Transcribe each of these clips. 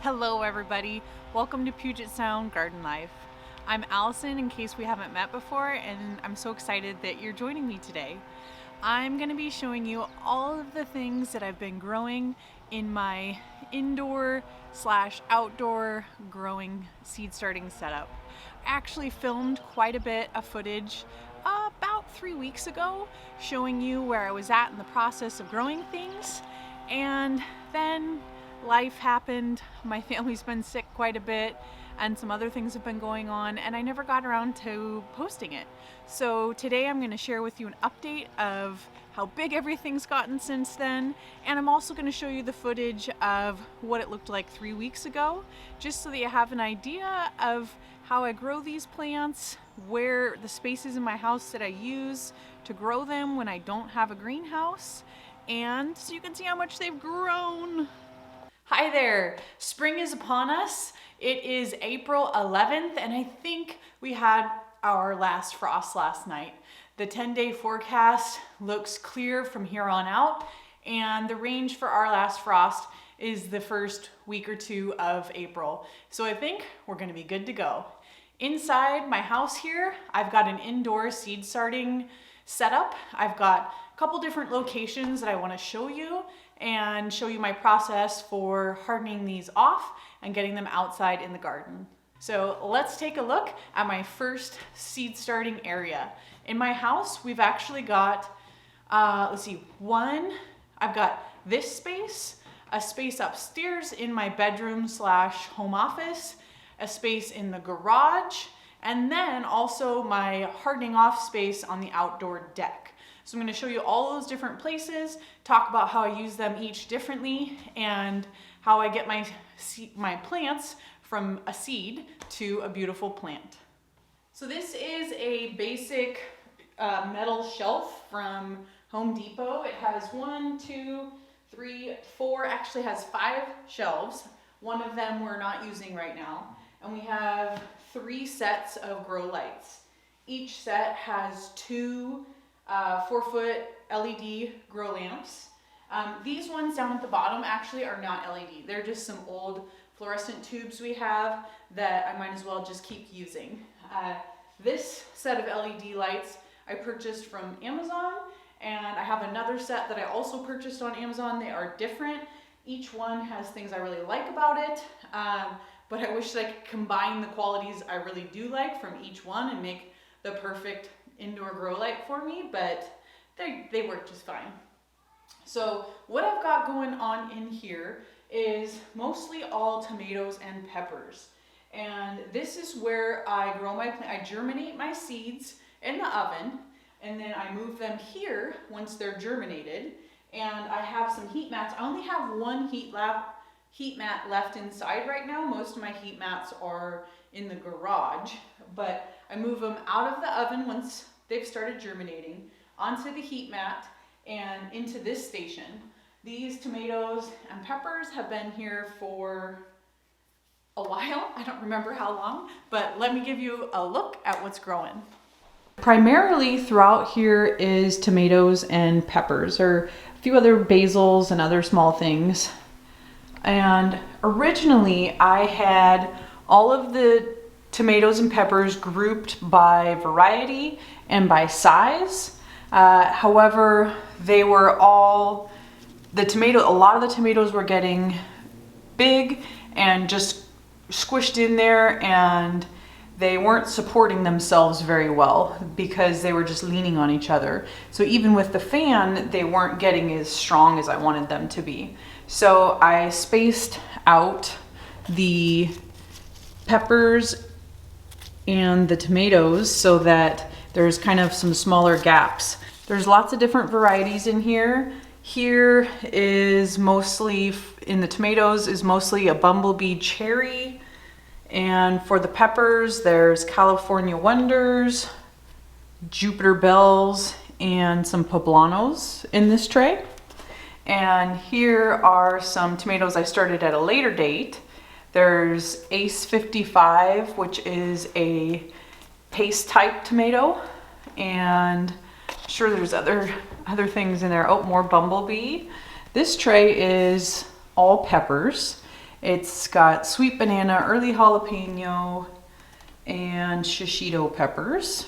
Hello everybody, welcome to Puget Sound Garden Life. I'm Allison in case we haven't met before, and I'm so excited that you're joining me today. I'm going to be showing you all of the things that I've been growing in my indoor/outdoor growing seed starting setup. I actually filmed quite a bit of footage about 3 weeks ago showing you where I was at in the process of growing things, and then life happened. My family's been sick quite a bit and some other things have been going on, and I never got around to posting it. So today I'm going to share with you an update of how big everything's gotten since then, and I'm also going to show you the footage of what it looked like 3 weeks ago, just so that you have an idea of how I grow these plants, where the spaces in my house that I use to grow them when I don't have a greenhouse, and so you can see how much they've grown. Hi there, spring is upon us. It is April 11th, and I think we had our last frost last night. The 10-day forecast looks clear from here on out, and the range for our last frost is the first week or two of April. So I think we're gonna be good to go. Inside my house here, I've got an indoor seed starting setup. I've got a couple different locations that I wanna show you and show you my process for hardening these off and getting them outside in the garden. So let's take a look at my first seed starting area. In my house, we've actually got, I've got this space, a space upstairs in my bedroom/home office, a space in the garage, and then also my hardening off space on the outdoor deck. So I'm going to show you all those different places, talk about how I use them each differently, and how I get my plants from a seed to a beautiful plant. So this is a basic metal shelf from Home Depot. It has 1, 2, 3, 4, actually has 5 shelves. One of them we're not using right now. And we have 3 sets of grow lights. Each set has 2 4-foot LED grow lamps. These ones down at the bottom actually are not LED. They're just some old fluorescent tubes we have that I might as well just keep using. This set of LED lights I purchased from Amazon, and I have another set that I also purchased on Amazon. They are different. Each one has things I really like about it, but I wish I could combine the qualities I really do like from each one and make the perfect indoor grow light for me, but they work just fine. So what I've got going on in here is mostly all tomatoes and peppers. And this is where I grow my plant. I germinate my seeds in the oven, and then I move them here once they're germinated. And I have some heat mats. I only have one heat mat left inside right now. Most of my heat mats are in the garage, but I move them out of the oven once they've started germinating onto the heat mat and into this station. These tomatoes and peppers have been here for a while. I don't remember how long, but let me give you a look at what's growing. Primarily throughout here is tomatoes and peppers, or a few other basils and other small things. And originally I had all of the tomatoes and peppers grouped by variety and by size. However, they were a lot of the tomatoes were getting big and just squished in there, and they weren't supporting themselves very well because they were just leaning on each other. So even with the fan, they weren't getting as strong as I wanted them to be. So I spaced out the peppers and the tomatoes so that there's kind of some smaller gaps. There's lots of different varieties in here. Here is mostly, in the tomatoes, is mostly a bumblebee cherry. And for the peppers, there's California Wonders, Jupiter Bells, and some Poblanos in this tray. And here are some tomatoes I started at a later date. There's Ace 55, which is a paste type tomato, and I'm sure there's other things in there. Oh, more bumblebee. This tray is all peppers, It's got sweet banana, early jalapeno, and shishito peppers.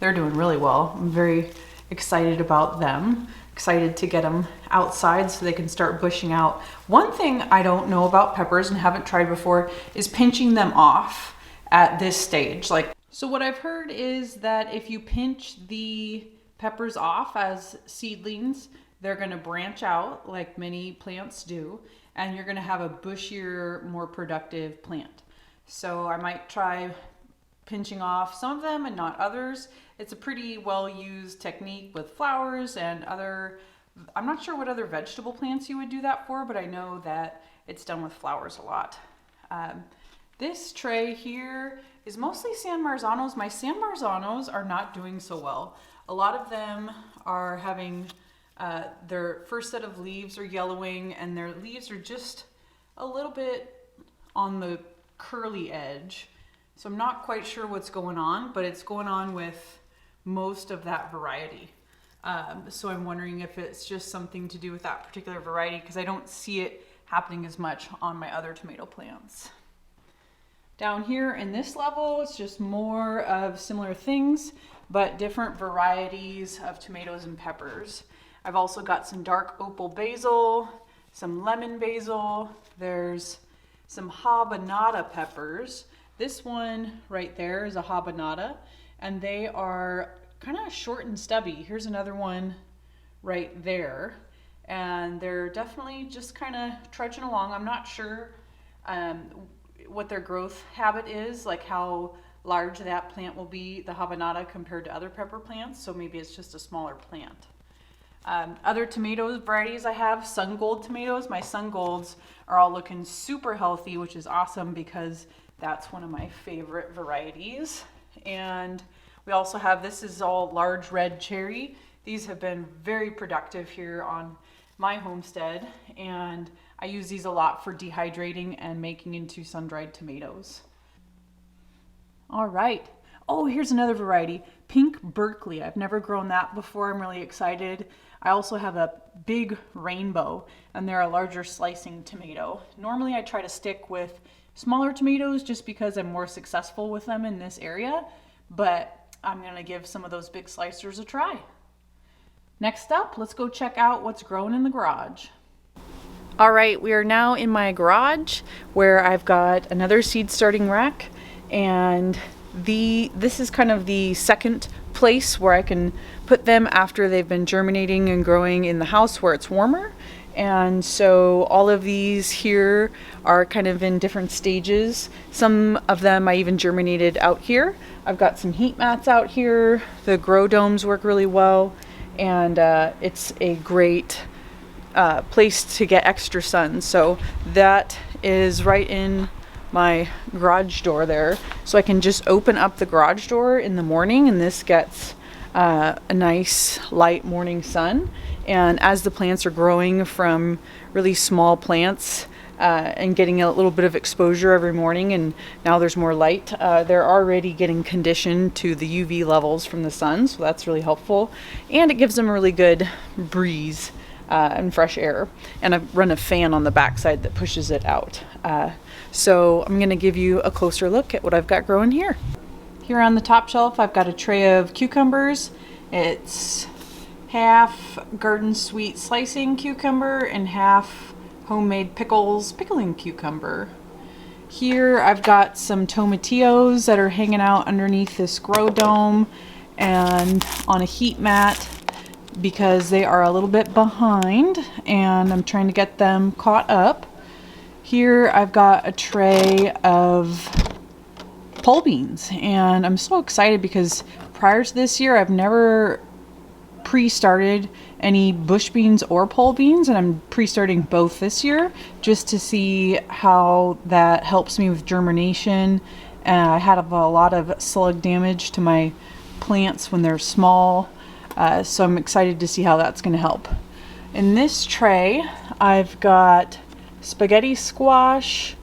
They're doing really well. I'm very excited about them. Excited to get them outside so they can start bushing out. One thing I don't know about peppers and haven't tried before is pinching them off at this stage. So what I've heard is that if you pinch the peppers off as seedlings, they're gonna branch out like many plants do, and you're gonna have a bushier, more productive plant. So I might try pinching off some of them and not others. It's a pretty well used technique with flowers and other, I'm not sure what other vegetable plants you would do that for, but I know that it's done with flowers a lot. This tray here is mostly San Marzanos. My San Marzanos are not doing so well. A lot of them are having their first set of leaves are yellowing, and their leaves are just a little bit on the curly edge. So I'm not quite sure what's going on, but it's going on with most of that variety. So I'm wondering if it's just something to do with that particular variety, because I don't see it happening as much on my other tomato plants. Down here in this level, it's just more of similar things, but different varieties of tomatoes and peppers. I've also got some dark opal basil, some lemon basil. There's some habanada peppers. This one right there is a habanada, and they are kind of short and stubby. Here's another one right there, and they're definitely just kind of trudging along. I'm not sure what their growth habit is, like how large that plant will be, the habanada, compared to other pepper plants. So maybe it's just a smaller plant. Other tomatoes varieties I have, sun gold tomatoes. My sun golds are all looking super healthy, which is awesome because that's one of my favorite varieties. And we also have, this is all large red cherry. These have been very productive here on my homestead, and I use these a lot for dehydrating and making into sun-dried tomatoes. All right. Oh, here's another variety, Pink Berkeley. I've never grown that before. I'm really excited. I also have a big rainbow, and they're a larger slicing tomato. Normally I try to stick with smaller tomatoes just because I'm more successful with them in this area, but I'm gonna give some of those big slicers a try. Next up, let's go check out what's growing in the garage. All right, we are now in my garage where I've got another seed starting rack, and this is kind of the second place where I can put them after they've been germinating and growing in the house where it's warmer. And so all of these here are kind of in different stages. Some of them I even germinated out here. I've got some heat mats out here. The grow domes work really well, and it's a great place to get extra sun. So that is right in my garage door there. So I can just open up the garage door in the morning, and this gets a nice light morning sun. And as the plants are growing from really small plants and getting a little bit of exposure every morning, and now there's more light, they're already getting conditioned to the UV levels from the sun, so that's really helpful. And it gives them a really good breeze and fresh air. And I've run a fan on the backside that pushes it out. So I'm gonna give you a closer look at what I've got growing here. Here on the top shelf, I've got a tray of cucumbers. It's half garden sweet slicing cucumber and half homemade pickling cucumber. Here I've got some tomatillos that are hanging out underneath this grow dome and on a heat mat because they are a little bit behind, and I'm trying to get them caught up. Here I've got a tray of pole beans, and I'm so excited because prior to this year I've never pre-started any bush beans or pole beans, and I'm pre-starting both this year just to see how that helps me with germination. I had a lot of slug damage to my plants when they're small, so I'm excited to see how that's going to help. In this tray I've got spaghetti squash,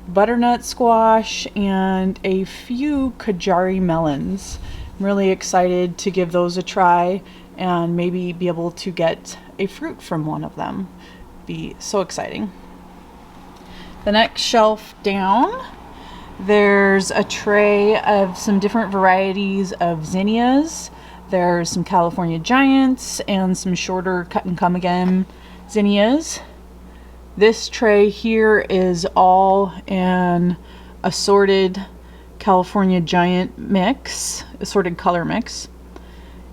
butternut squash, and a few Kajari melons. I'm really excited to give those a try and maybe be able to get a fruit from one of them. Be so exciting. The next shelf down, there's a tray of some different varieties of zinnias. There's some California Giants and some shorter cut and come again zinnias. This tray here is all an assorted California Giant mix, assorted color mix.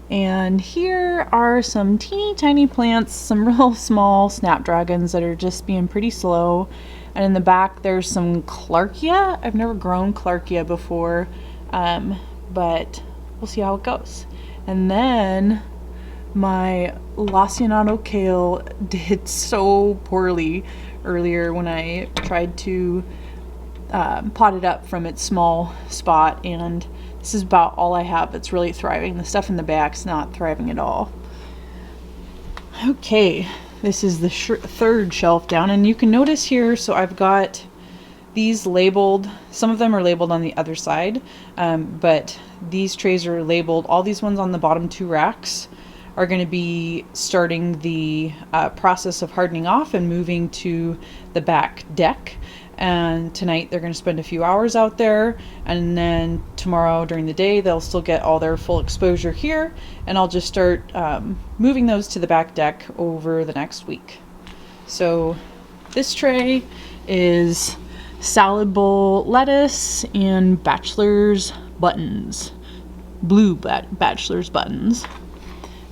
And here are some teeny tiny plants, some real small snapdragons that are just being pretty slow. And in the back there's some Clarkia. I've never grown Clarkia before, but we'll see how it goes. And then my Lacinato kale did so poorly earlier when I tried to pot it up from its small spot, and this is about all I have that's really thriving. The stuff in the back's not thriving at all. Okay, this is the third shelf down, and you can notice here, so I've got these labeled. Some of them are labeled on the other side, but these trays are labeled. All these ones on the bottom two racks are going to be starting the process of hardening off and moving to the back deck. And tonight they're going to spend a few hours out there, and then tomorrow during the day they'll still get all their full exposure here, and I'll just start moving those to the back deck over the next week. So this tray is salad bowl lettuce and bachelor's buttons, blue bachelor's buttons.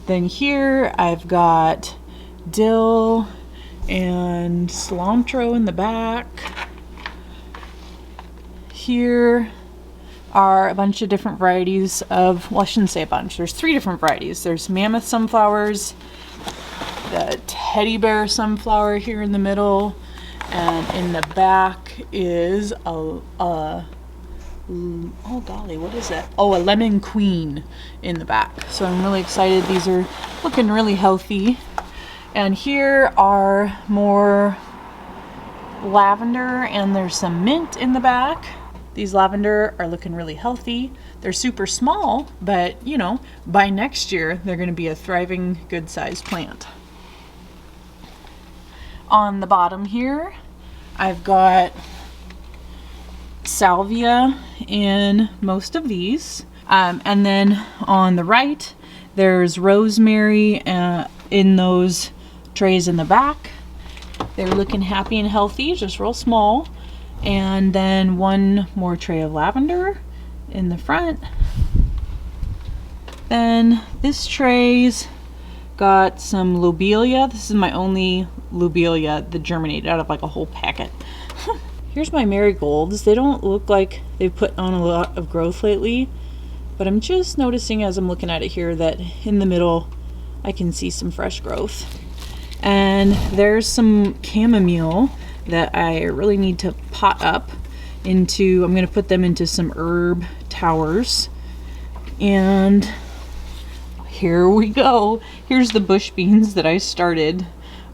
Then here I've got dill and cilantro in the back. Here are a bunch of different varieties of, well, I shouldn't say a bunch, there's 3 different varieties. There's mammoth sunflowers, the teddy bear sunflower here in the middle, and in the back is oh golly, what is that? Oh, a lemon queen in the back. So I'm really excited. These are looking really healthy. And here are more lavender, and there's some mint in the back. These lavender are looking really healthy. They're super small, but you know, by next year they're going to be a thriving, good-sized plant. On the bottom here, I've got salvia in most of these, and then on the right there's rosemary in those trays in the back. They're looking happy and healthy, just real small. And then one more tray of lavender in the front. Then this tray's got some lobelia. This is my only lobelia that germinated out of like a whole packet. Here's my marigolds. They don't look like they've put on a lot of growth lately, but I'm just noticing as I'm looking at it here that in the middle I can see some fresh growth. And there's some chamomile that I really need to pot up into. I'm going to put them into some herb towers. And here we go. Here's the bush beans that I started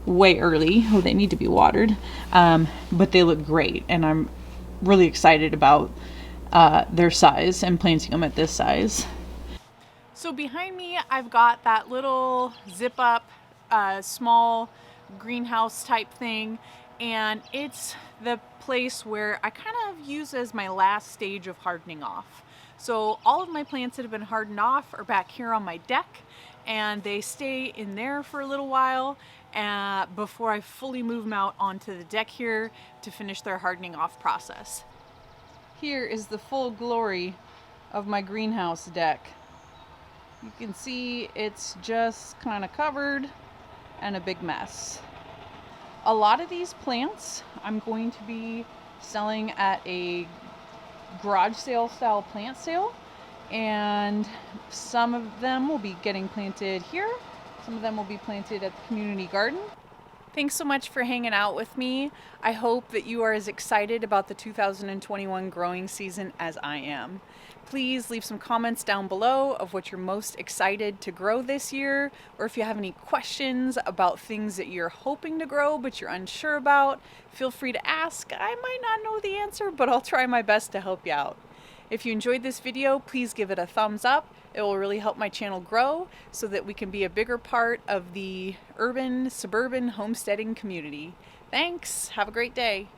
way early. Oh, they need to be watered, but they look great, and I'm really excited about their size and planting them at this size. So behind me I've got that little zip up small greenhouse type thing, and it's the place where I kind of use as my last stage of hardening off. So all of my plants that have been hardened off are back here on my deck, and they stay in there for a little while before I fully move them out onto the deck here to finish their hardening off process. Here is the full glory of my greenhouse deck. You can see it's just kind of covered and a big mess. A lot of these plants I'm going to be selling at a garage sale style plant sale, and some of them will be getting planted here, some of them will be planted at the community garden. Thanks so much for hanging out with me. I hope that you are as excited about the 2021 growing season as I am. Please leave some comments down below of what you're most excited to grow this year, or if you have any questions about things that you're hoping to grow but you're unsure about, feel free to ask. I might not know the answer, but I'll try my best to help you out. If you enjoyed this video, please give it a thumbs up. It will really help my channel grow so that we can be a bigger part of the urban, suburban homesteading community. Thanks. Have a great day.